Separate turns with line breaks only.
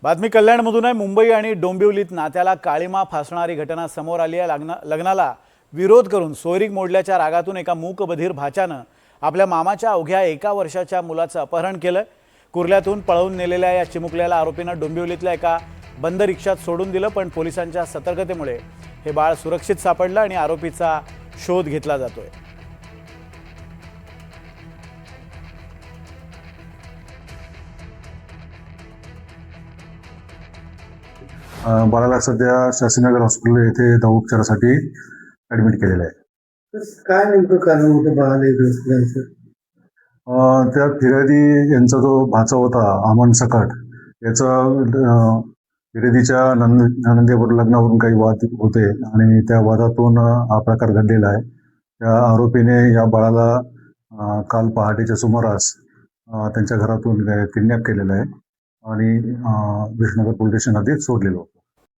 बातमी कल्याणमधून आहे। मुंबई आणि डोंबिवलीत नात्याला काळीमा फासणारी घटना समोर आली आहे। लग्नाला विरोध करून सोयरीक मोडल्याच्या रागातून एका मूकबधीर भाच्यानं आपल्या मामाच्या अवघ्या 1 वर्षाच्या मुलाचं अपहरण केलं। कुर्ल्यातून पळवून नेलेल्या या चिमुकल्याला आरोपीनं डोंबिवलीतल्या एका बंद रिक्षात सोडून दिलं, पण पोलिसांच्या सतर्कतेमुळे हे बाळ सुरक्षित सापडलं आणि आरोपीचा शोध घेतला जातोय।
बाळाला सध्या शास्त्रीनगर हॉस्पिटल येथे दवाउपचारासाठी ऍडमिट केलेलं आहे।
काय नेमकं कारण होतं बाळाला इकडे असल्याचं?
त्या फिर्यादी यांचा जो भाचा होता अमन सकट याचा फिर्यादीच्या नंदेवर लग्नावरून काही वाद होते आणि त्या वादातून हा प्रकार घडलेला आहे। त्या आरोपीने या बाळाला काल पहाटेच्या सुमारास त्यांच्या घरातून किडनॅप केलेलं आहे आणि विष्णुनगर पोलीस स्टेशन आधी सोडलेलं होतं।